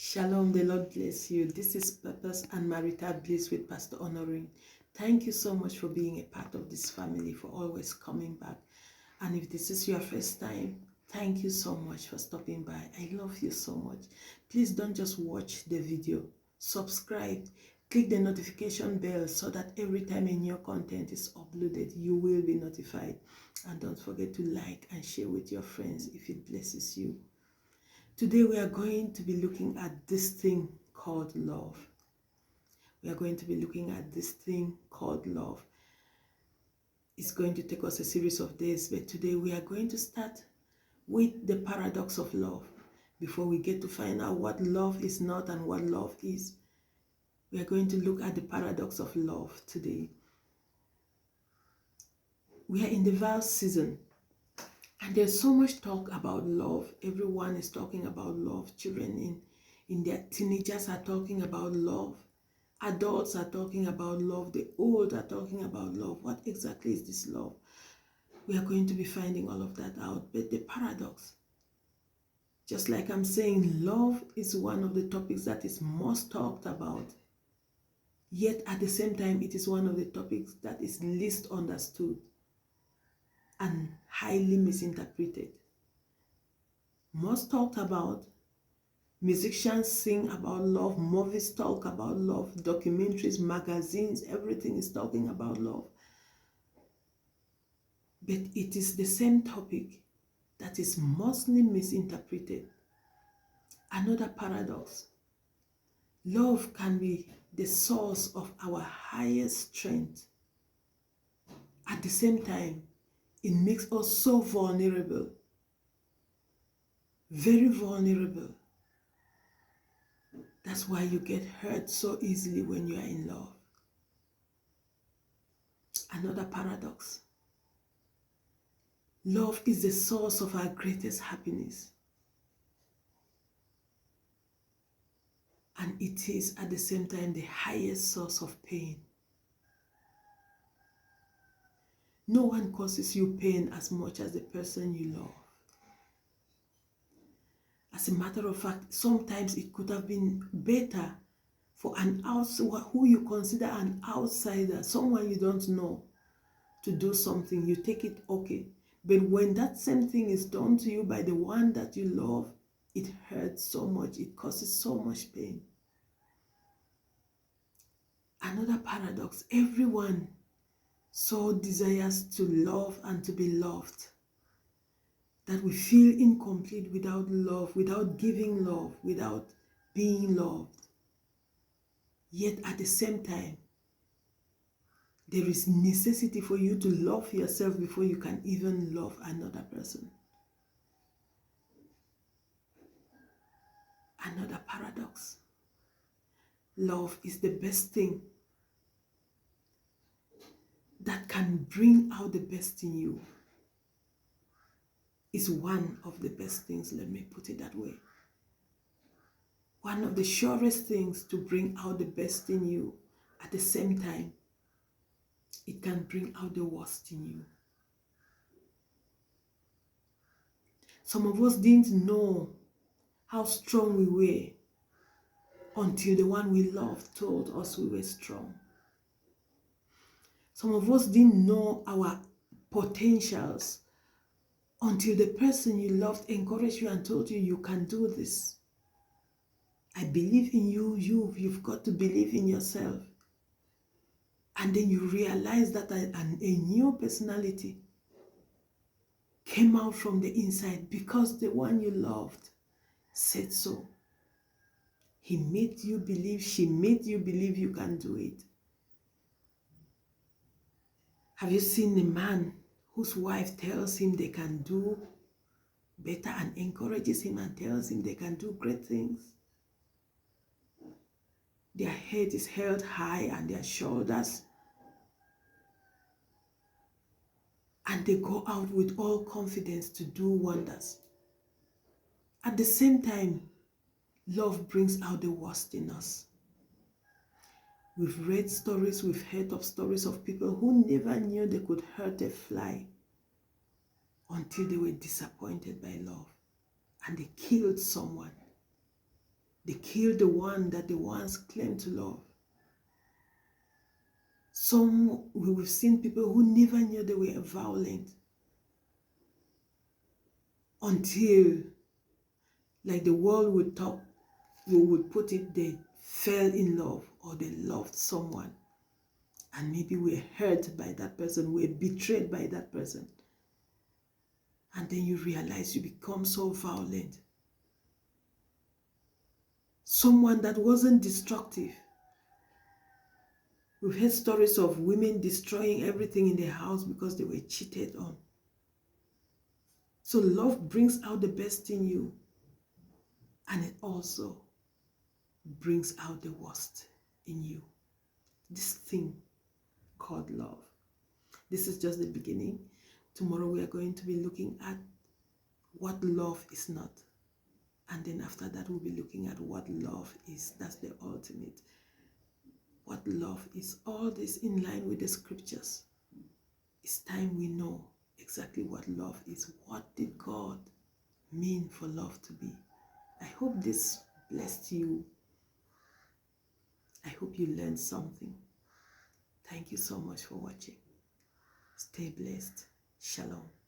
Shalom, the Lord bless you. This is Purpose and Marital Bliss with Pastor Honoring. Thank you so much for being a part of this family, for always coming back. And if this is your first time, thank you so much for stopping by. I love you so much. Please don't just watch the video. Subscribe. Click the notification bell so that every time a new content is uploaded, you will be notified. And don't forget to like and share with your friends if it blesses you. Today we are going to be looking at this thing called love. We are going to be looking at this thing called love. It's going to take us a series of days, but today we are going to start with the paradox of love. Before we get to find out what love is not and what love is, we are going to look at the paradox of love today. We are in the vow season. And there's so much talk about love. Everyone is talking about love. Children in their teenagers are talking about love. Adults are talking about love. The old are talking about love. What exactly is this love? We are going to be finding all of that out. But the paradox, just like I'm saying, love is one of the topics that is most talked about. Yet at the same time, it is one of the topics that is least understood and highly misinterpreted. Most talked about, musicians sing about love, movies talk about love, documentaries, magazines, everything is talking about love. But it is the same topic that is mostly misinterpreted. Another paradox. Love can be the source of our highest strength. At the same time, it makes us so vulnerable. Very vulnerable. That's why you get hurt so easily when you are in love. Another paradox. Love is the source of our greatest happiness. And it is at the same time the highest source of pain. No one causes you pain as much as the person you love. As a matter of fact, sometimes it could have been better for an outsider, who you consider an outsider, someone you don't know, to do something. You take it okay. But when that same thing is done to you by the one that you love, it hurts so much. It causes so much pain. Another paradox. Everyone so desires to love and to be loved that we feel incomplete without love, without giving love, without being loved. Yet at the same time, there is necessity for you to love yourself before you can even love another person. Another paradox. Love is the best thing that can bring out the best in you. Is one of the best things, let me put it that way. One of the surest things to bring out the best in you. At the same time, it can bring out the worst in you. Some of us didn't know how strong we were until the one we loved told us we were strong. Some of us didn't know our potentials until the person you loved encouraged you and told you, you can do this. I believe in you, you've got to believe in yourself. And then you realize that a new personality came out from the inside because the one you loved said so. He made you believe, she made you believe you can do it. Have you seen a man whose wife tells him they can do better and encourages him and tells him they can do great things? Their head is held high and their shoulders. And they go out with all confidence to do wonders. At the same time, love brings out the worst in us. We've read stories, we've heard of stories of people who never knew they could hurt a fly until they were disappointed by love and they killed someone. They killed the one that they once claimed to love. Some, we've seen people who never knew they were violent until, like the world would talk, we would put it, they fell in love or they loved someone. And maybe we're hurt by that person, we're betrayed by that person. And then you realize you become so violent. Someone that wasn't destructive. We've heard stories of women destroying everything in their house because they were cheated on. So love brings out the best in you. And it also brings out the worst in you. This thing called love. This is just the beginning. Tomorrow we are going to be looking at what love is not. And then after that we'll be looking at what love is. That's the ultimate. What love is. All this in line with the scriptures. It's time we know exactly what love is. What did God mean for love to be? I hope this blessed you. I hope you learned something. Thank you so much for watching. Stay blessed. Shalom.